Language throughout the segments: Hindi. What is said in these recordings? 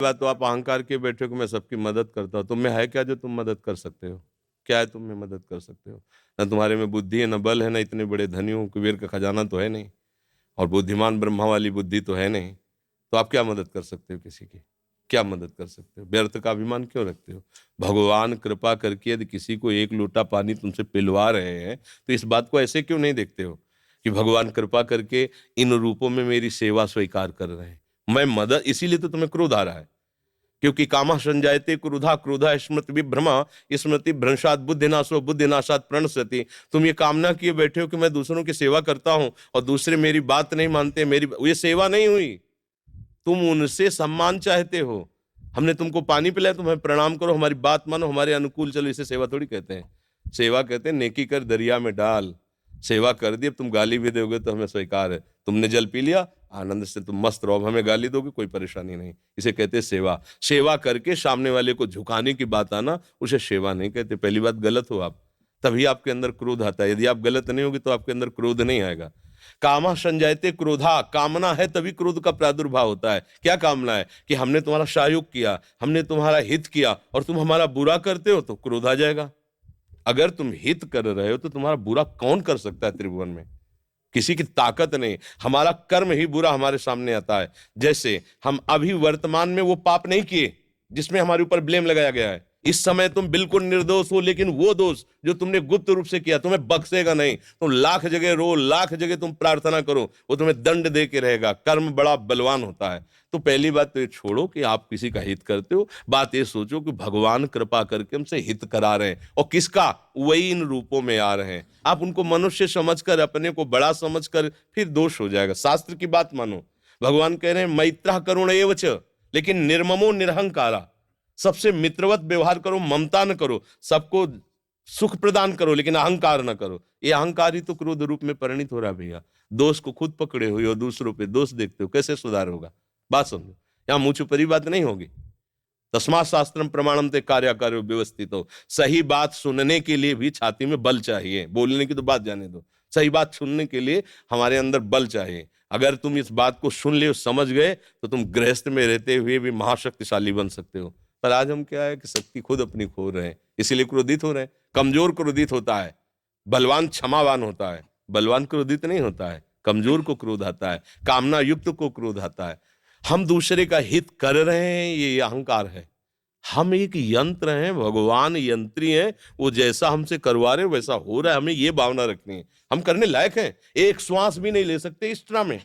बात तो आप अहंकार के बैठे हो कि मैं सबकी मदद करता हूँ। तुम में है क्या जो तुम मदद कर सकते हो? क्या है तुम में मदद कर सकते हो? ना तुम्हारे में बुद्धि है, ना बल है, ना इतने बड़े धनी हो, कुबेर का खजाना तो है नहीं और बुद्धिमान ब्रह्मा वाली बुद्धि तो है नहीं। तो आप क्या मदद कर सकते हो किसी की? क्या मदद कर सकते हो? व्यर्थ का अभिमान क्यों रखते हो? भगवान कृपा करके यदि किसी को एक लोटा पानी तुमसे पिलवा रहे हैं, तो इस बात को ऐसे क्यों नहीं देखते हो कि भगवान कृपा करके इन रूपों में मेरी सेवा स्वीकार कर रहे हैं। मैं मदद इसीलिए तो तुम्हें क्रोध आ रहा है, क्योंकि कामः संजायते क्रोधा क्रोधा स्मृति विभ्रमा स्मृति भ्रंशात बुद्धिनाशो बुद्धिनाशात प्रणश्यति। तुम ये कामना किए बैठे हो कि मैं दूसरों की सेवा करता हूं और दूसरे मेरी बात नहीं मानते, मेरी ये सेवा नहीं हुई। तुम उनसे सम्मान चाहते हो। हमने तुमको पानी पिलाया, तुम्हें प्रणाम करो, हमारी बात मानो, हमारे अनुकूल चलो, इसे सेवा थोड़ी कहते हैं। सेवा कहते हैं नेकी कर दरिया में डाल। सेवा कर दी, अब तुम गाली भी दोगे तो हमें स्वीकार है। तुमने जल पी लिया, आनंद से तुम मस्त रहो, हमें गाली दोगे कोई परेशानी नहीं। इसे कहते हैं सेवा। सेवा करके सामने वाले को झुकाने की बात आना, उसे सेवा नहीं कहते। पहली बात गलत हो आप, तभी आपके अंदर क्रोध आता है। यदि आप गलत नहीं होगे तो आपके अंदर क्रोध नहीं आएगा। कामा संजायते क्रोधा, कामना है तभी क्रोध का प्रादुर्भाव होता है। क्या कामना है? कि हमने तुम्हारा सहयोग किया, हमने तुम्हारा हित किया और तुम हमारा बुरा करते हो तो क्रोध आ जाएगा। अगर तुम हित कर रहे हो तो तुम्हारा बुरा कौन कर सकता है त्रिभुवन में? किसी की ताकत नहीं। हमारा कर्म ही बुरा हमारे सामने आता है। जैसे हम अभी वर्तमान में वो पाप नहीं किए जिसमें हमारे ऊपर ब्लेम लगाया गया है। इस समय तुम बिल्कुल निर्दोष हो, लेकिन वो दोष जो तुमने गुप्त रूप से किया तुम्हें बख्शेगा नहीं। तुम लाख जगह रो, लाख जगह तुम प्रार्थना करो, वो तुम्हें दंड दे के रहेगा। कर्म बड़ा बलवान होता है। तो पहली बात तो ये छोड़ो कि आप किसी का हित करते हो। बात ये सोचो कि भगवान कृपा करके हमसे हित करा रहे हैं, और किसका? वही इन रूपों में आ रहे हैं। आप उनको मनुष्य समझकर, अपने को बड़ा समझकर, फिर दोष हो जाएगा। शास्त्र की बात मानो। भगवान कह रहे हैं मैत्रः करुण एव च, लेकिन निर्ममो निरहंकारा। सबसे मित्रवत व्यवहार करो, ममता न करो, सबको सुख प्रदान करो, लेकिन अहंकार न करो। ये अहंकार ही तो क्रोध रूप में परिणित हो रहा है भैया। दोष को खुद पकड़े हुए हो, दूसरों पे दोष देखते हो, कैसे सुधार होगा? बात समझो, यहां मुंह छुपरी बात नहीं होगी। तस्मात् शास्त्रम प्रमाणम ते कार्याकार्यो व्यवस्थित हो। सही बात सुनने के लिए भी छाती में बल चाहिए। बोलने की तो बात जाने दो, सही बात सुनने के लिए हमारे अंदर बल चाहिए। अगर तुम इस बात को सुन ले, समझ गए, तो तुम गृहस्थ में रहते हुए भी महाशक्तिशाली बन सकते हो। पर आज हम क्या है कि शक्ति खुद अपनी खो रहे हैं, इसीलिए क्रोधित हो रहे हैं। कमजोर क्रोधित होता है, बलवान क्षमावान होता है। बलवान क्रोधित नहीं होता है, कमजोर को क्रोध आता है, कामना युक्त को क्रोध आता है। हम दूसरे का हित कर रहे हैं, ये अहंकार है। हम एक यंत्र हैं, भगवान यंत्री हैं। वो जैसा हमसे करवा रहे वैसा हो रहा है, हमें ये भावना रखनी है। हम करने लायक हैं। एक श्वास भी नहीं ले सकते इस तरह में,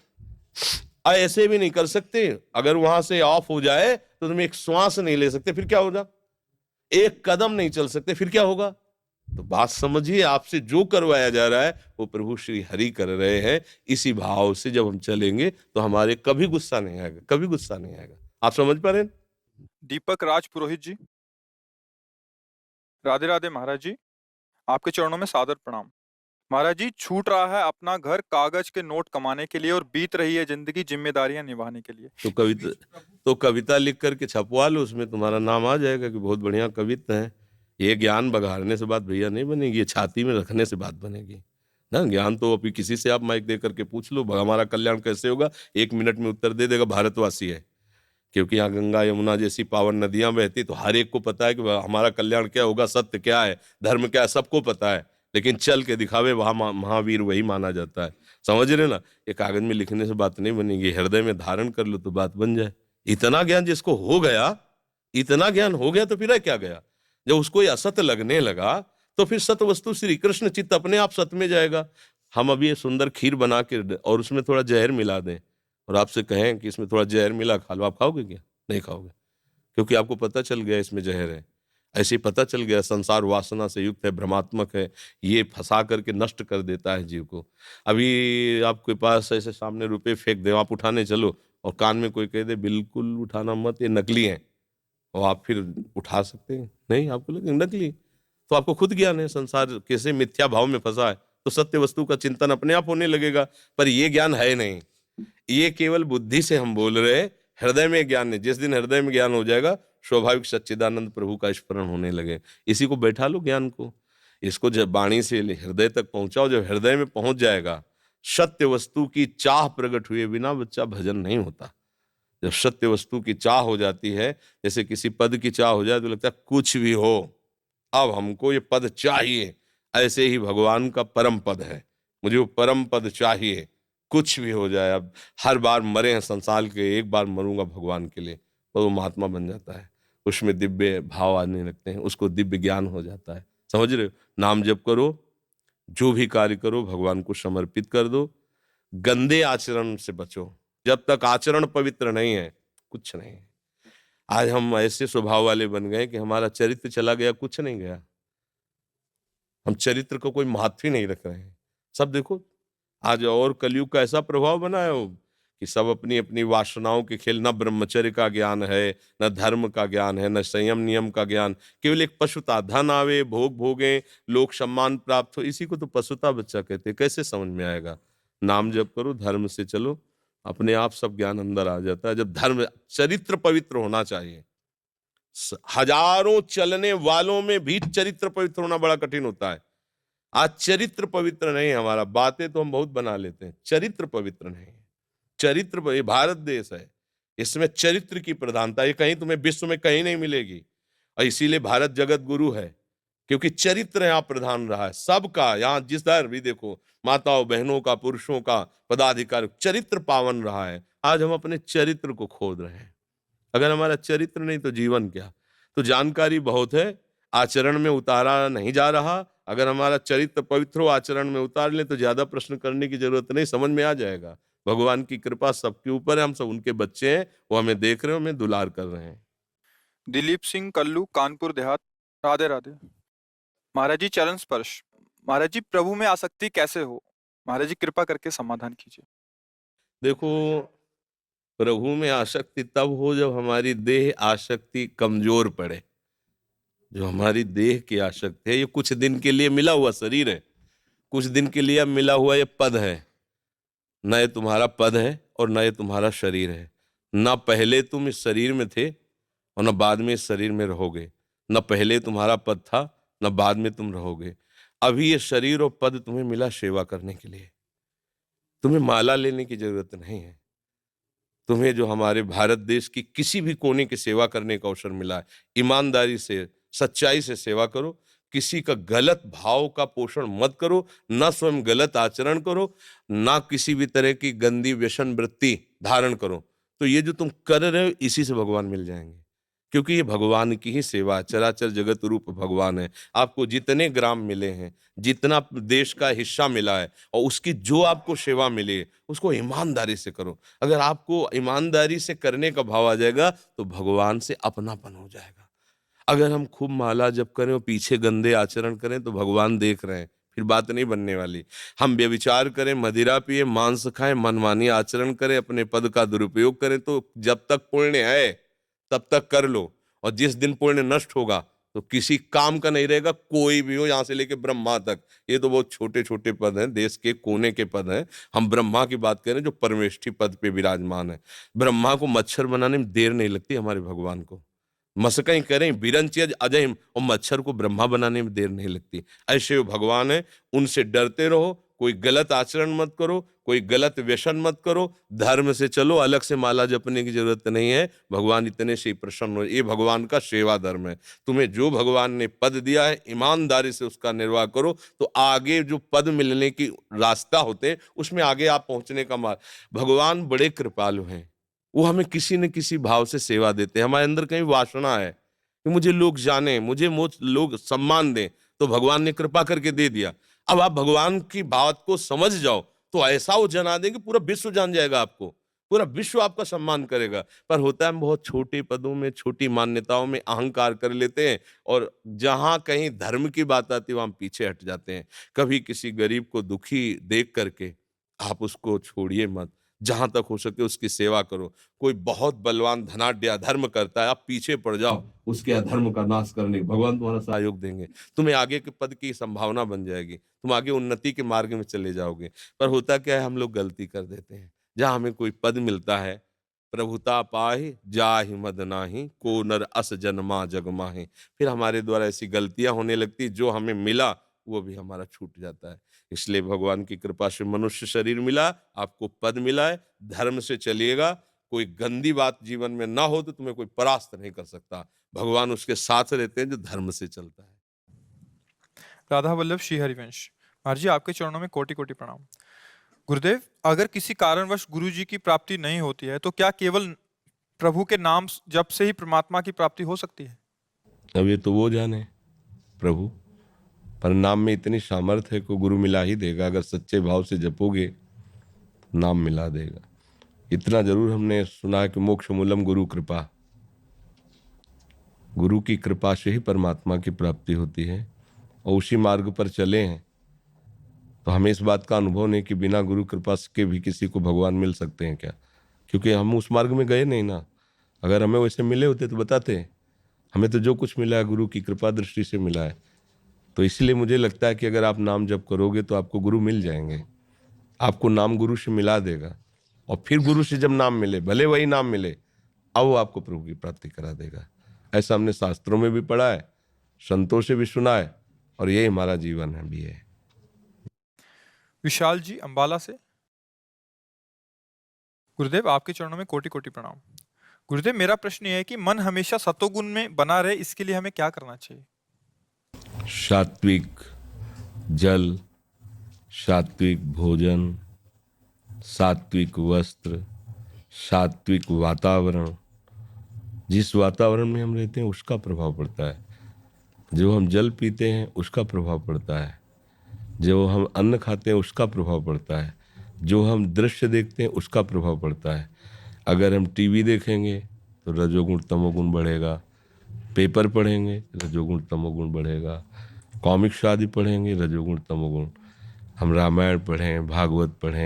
ऐसे भी नहीं कर सकते। अगर वहां से ऑफ हो जाए तो तुम एक श्वास नहीं ले सकते, फिर क्या होगा? एक कदम नहीं चल सकते, फिर क्या होगा? तो बात समझिए, आपसे जो करवाया जा रहा है वो प्रभु श्री हरि कर रहे हैं। इसी भाव से जब हम चलेंगे तो हमारे कभी गुस्सा नहीं आएगा, कभी गुस्सा नहीं आएगा। आप समझ पा रहे हैं? दीपक राज पुरोहित जी, राधे राधे महाराज जी। आपके चरणों में सादर प्रणाम। महाराज जी, छूट रहा है अपना घर कागज के नोट कमाने के लिए और बीत रही है जिंदगी जिम्मेदारियां निभाने के लिए। तो कविता, तो कविता लिख करके छपवा लो, उसमें तुम्हारा नाम आ जाएगा कि बहुत बढ़िया कविता है। ये ज्ञान बघाड़ने से बात भैया नहीं बनेगी, ये छाती में रखने से बात बनेगी ना। ज्ञान तो अभी किसी से आप माइक दे करके पूछ लो, हमारा कल्याण कैसे होगा, 1 मिनट में उत्तर दे देगा भारतवासी है। क्योंकि यहाँ गंगा यमुना जैसी पावन नदियां बहती, तो हर एक को पता है कि हमारा कल्याण क्या होगा, सत्य क्या है, धर्म क्या है, सबको पता है। लेकिन चल के दिखावे वहां महावीर वही माना जाता है। समझ रहे ना? ये कागज में लिखने से बात नहीं बनेगी, हृदय में धारण कर लो तो बात बन जाए। इतना ज्ञान जिसको हो गया, इतना ज्ञान हो गया तो फिर है क्या गया? जब उसको ये असत्य लगने लगा तो फिर सत्य वस्तु श्री कृष्ण चित्त अपने आप सत्य में जाएगा। हम अभी ये सुंदर खीर बना के और उसमें थोड़ा जहर मिला दें और आपसे कहें कि इसमें थोड़ा जहर मिला, खा लो, आप खाओगे क्या? नहीं खाओगे, क्योंकि आपको पता चल गया इसमें जहर है। ऐसे ही पता चल गया संसार वासना से युक्त है, भ्रमात्मक है, ये फंसा करके नष्ट कर देता है जीव को। अभी आपके पास ऐसे सामने रुपए फेंक दे, आप उठाने चलो और कान में कोई कह दे बिल्कुल उठाना मत, ये नकली है, और आप फिर उठा सकते हैं? नहीं, आपको लगे नकली। तो आपको खुद ज्ञान है संसार कैसे मिथ्या भाव में फंसा है, तो सत्य वस्तु का चिंतन अपने आप होने लगेगा। पर ये ज्ञान है नहीं, ये केवल बुद्धि से हम बोल रहे हैं, हृदय में ज्ञान नहीं। जिस दिन हृदय में ज्ञान हो जाएगा, स्वाभाविक सच्चिदानंद प्रभु का स्मरण होने लगे। इसी को बैठा लो ज्ञान को, इसको जब वाणी से हृदय तक पहुंचाओ, जब हृदय में पहुंच जाएगा, सत्य वस्तु की चाह प्रकट हुए बिना बच्चा भजन नहीं होता। जब सत्य वस्तु की चाह हो जाती है, जैसे किसी पद की चाह हो जाए तो लगता है कुछ भी हो, अब हमको ये पद चाहिए। ऐसे ही भगवान का परम पद है, मुझे वो परम पद चाहिए, कुछ भी हो जाए। अब हर बार मरे हैं संसार के, एक बार मरूंगा भगवान के लिए, तो वो महात्मा बन जाता है। उसमें दिव्य भाव आने लगते हैं, उसको दिव्य ज्ञान हो जाता है। समझ रहे हो? नाम जप करो, जो भी कार्य करो भगवान को समर्पित कर दो, गंदे आचरण से बचो। जब तक आचरण पवित्र नहीं है, कुछ नहीं है। आज हम ऐसे स्वभाव वाले बन गए कि हमारा चरित्र चला गया, कुछ नहीं गया। हम चरित्र को कोई महत्व ही नहीं रख रहे हैं। सब देखो, आज और कलयुग का ऐसा प्रभाव बना है वो, कि सब अपनी अपनी वासनाओं के खेल, न ब्रह्मचर्य का ज्ञान है, न धर्म का ज्ञान है, न संयम नियम का ज्ञान, केवल एक पशुता। धन आवे, भोग भोगे, लोक सम्मान प्राप्त हो, इसी को तो पशुता बच्चा कहते हैं। कैसे समझ में आएगा? नाम जप करो, धर्म से चलो, अपने आप सब ज्ञान अंदर आ जाता है। जब धर्म, चरित्र पवित्र होना चाहिए। हजारों चलने वालों में भी चरित्र पवित्र होना बड़ा कठिन होता है। आज चरित्र पवित्र नहीं है हमारा। बातें तो हम बहुत बना लेते हैं, चरित्र पवित्र नहीं है। ये भारत देश है, इसमें चरित्र की प्रधानता, ये कहीं तुम्हें विश्व में कहीं नहीं मिलेगी। और इसीलिए भारत जगत गुरु है, क्योंकि चरित्र यहाँ प्रधान रहा है सबका। यहाँ जिस दर भी देखो, माताओं बहनों का, पुरुषों का, पदाधिकारी, चरित्र पावन रहा है। आज हम अपने चरित्र को खोद रहे हैं। अगर हमारा चरित्र नहीं तो जीवन क्या? तो जानकारी बहुत है, आचरण में उतारा नहीं जा रहा। अगर हमारा चरित्र पवित्र हो, आचरण में उतार ले, तो ज्यादा प्रश्न करने की जरूरत नहीं, समझ में आ जाएगा। भगवान की कृपा सबके ऊपर है, हम सब उनके बच्चे हैं, वो हमें देख रहे हैं, हमें दुलार कर रहे हैं। दिलीप सिंह कल्लू, कानपुर देहात। राधे राधे। महाराज जी, चरण स्पर्श। महाराज जी, प्रभु में आसक्ति कैसे हो? महाराज जी, कृपा करके समाधान कीजिए। देखो, प्रभु में आसक्ति तब हो जब हमारी देह आसक्ति कमजोर पड़े। जो हमारी देह की आसक्ति है, ये कुछ दिन के लिए मिला हुआ शरीर है, कुछ दिन के लिए मिला हुआ ये पद है। न ये तुम्हारा पद है और न ये तुम्हारा शरीर है। न पहले तुम इस शरीर में थे और न बाद में इस शरीर में रहोगे। न पहले तुम्हारा पद था, न बाद में तुम रहोगे। अभी ये शरीर और पद तुम्हें मिला सेवा करने के लिए। तुम्हें माला लेने की जरूरत नहीं है। तुम्हें जो हमारे भारत देश की किसी भी कोने की सेवा करने का अवसर मिला है, ईमानदारी से, सच्चाई से सेवा करो। किसी का गलत भाव का पोषण मत करो, ना स्वयं गलत आचरण करो, ना किसी भी तरह की गंदी व्यसन वृत्ति धारण करो। तो ये जो तुम कर रहे हो, इसी से भगवान मिल जाएंगे, क्योंकि ये भगवान की ही सेवा है। चराचर जगत रूप भगवान है। आपको जितने ग्राम मिले हैं, जितना देश का हिस्सा मिला है, और उसकी जो आपको सेवा मिली, उसको ईमानदारी से करो। अगर आपको ईमानदारी से करने का भाव आ जाएगा, तो भगवान से अपनापन हो जाएगा। अगर हम खूब माला जप करें और पीछे गंदे आचरण करें, तो भगवान देख रहे हैं, फिर बात नहीं बनने वाली। हम व्यभिचार करें, मदिरा पिए, मांस खाएं, मनमानी आचरण करें, अपने पद का दुरुपयोग करें, तो जब तक पुण्य है तब तक कर लो। और जिस दिन पुण्य नष्ट होगा, तो किसी काम का नहीं रहेगा। कोई भी हो, यहां से लेके ब्रह्मा तक, ये तो बहुत छोटे छोटे पद हैं, देश के कोने के पद हैं। हम ब्रह्मा की बात करें, जो परमेष्ठी पद पे विराजमान है। ब्रह्मा को मच्छर बनाने में देर नहीं लगती, हमारे भगवान को मसकई करें बिरंच अजय, और मच्छर को ब्रह्मा बनाने में देर नहीं लगती। ऐसे वो भगवान है, उनसे डरते रहो। कोई गलत आचरण मत करो, कोई गलत व्यसन मत करो, धर्म से चलो। अलग से माला जपने की जरूरत नहीं है, भगवान इतने से ही प्रसन्न हो। ये भगवान का सेवा धर्म है। तुम्हें जो भगवान ने पद दिया है, ईमानदारी से उसका निर्वाह करो, तो आगे जो पद मिलने की रास्ता होते हैं, उसमें आगे आप पहुंचने का मार्ग। भगवान बड़े कृपालु हैं, वो हमें किसी न किसी भाव से सेवा देते हैं। हमारे अंदर कहीं वासना है कि मुझे लोग जाने, मुझे लोग सम्मान दें, तो भगवान ने कृपा करके दे दिया। अब आप भगवान की बात को समझ जाओ, तो ऐसा वो जना देंगे, पूरा विश्व जान जाएगा आपको, पूरा विश्व आपका सम्मान करेगा। पर होता है हम बहुत छोटे पदों में, छोटी मान्यताओं में अहंकार कर लेते हैं, और जहां कहीं धर्म की बात आती है, वहां हम पीछे हट जाते हैं। कभी किसी गरीब को दुखी देख करके आप उसको छोड़िए मत, जहां तक हो सके उसकी सेवा करो। कोई बहुत बलवान धनाढ्य अधर्म करता है, आप पीछे पड़ जाओ उसके अधर्म का नाश करने, भगवान तुम्हारा सहयोग देंगे। तुम्हें आगे के पद की संभावना बन जाएगी, तुम आगे उन्नति के मार्ग में चले जाओगे। पर होता क्या है, हम लोग गलती कर देते हैं। जहां हमें कोई पद मिलता है, प्रभुता पाहि जाहि मद नाही, को नर अस जन्मा जग माहि, फिर हमारे द्वारा ऐसी गलतियां होने लगती, जो हमें मिला वो भी हमारा छूट जाता है। इसलिए भगवान की कृपा से मनुष्य शरीर मिला, आपको पद मिला है, धर्म से चलिएगा। कोई गंदी बात जीवन में ना हो तो तुम्हें कोई परास्त नहीं कर सकता। भगवान उसके साथ रहते हैं जो धर्म से चलता है। राधा वल्लभ श्री हरिवंश। महाराज जी, आपके चरणों में कोटि कोटि प्रणाम। गुरुदेव, अगर किसी कारणवश गुरु जी की प्राप्ति नहीं होती है तो क्या केवल प्रभु के नाम जप से ही परमात्मा की प्राप्ति हो सकती है? अब ये तो वो जाने प्रभु, पर नाम में इतनी सामर्थ्य है को गुरु मिला ही देगा। अगर सच्चे भाव से जपोगे नाम मिला देगा। इतना जरूर हमने सुना है कि मोक्ष मूलम गुरु कृपा, गुरु की कृपा से ही परमात्मा की प्राप्ति होती है। और उसी मार्ग पर चले हैं तो हमें इस बात का अनुभव नहीं कि बिना गुरु कृपा के भी किसी को भगवान मिल सकते हैं क्या, क्योंकि हम उस मार्ग में गए नहीं ना। अगर हमें वैसे मिले होते तो बताते। हमें तो जो कुछ मिला है गुरु की कृपा दृष्टि से मिला है। तो इसलिए मुझे लगता है कि अगर आप नाम जप करोगे तो आपको गुरु मिल जाएंगे। आपको नाम गुरु से मिला देगा और फिर गुरु से जब नाम मिले, भले वही नाम मिले, अब वो आपको प्रभु की प्राप्ति करा देगा। ऐसा हमने शास्त्रों में भी पढ़ा है, संतों से भी सुना है, और यही हमारा जीवन है भी है। विशाल जी अंबाला से। गुरुदेव, आपके चरणों में कोटि कोटि प्रणाम। गुरुदेव, मेरा प्रश्न ये है कि मन हमेशा सतोगुण में बना रहे, इसके लिए हमें क्या करना चाहिए? सात्विक जल, सात्विक भोजन, सात्विक वस्त्र, सात्विक वातावरण। जिस वातावरण में हम रहते हैं उसका प्रभाव पड़ता है। जो हम जल पीते हैं उसका प्रभाव पड़ता है। जो हम अन्न खाते हैं उसका प्रभाव पड़ता है। जो हम दृश्य देखते हैं उसका प्रभाव पड़ता है। अगर हम टीवी देखेंगे तो रजोगुण तमोगुण बढ़ेगा। पेपर पढ़ेंगे रजोगुण तमोगुण बढ़ेगा। कॉमिक्स आदि पढ़ेंगे रजोगुण तमोगुण। हम रामायण पढ़ें, भागवत पढ़ें,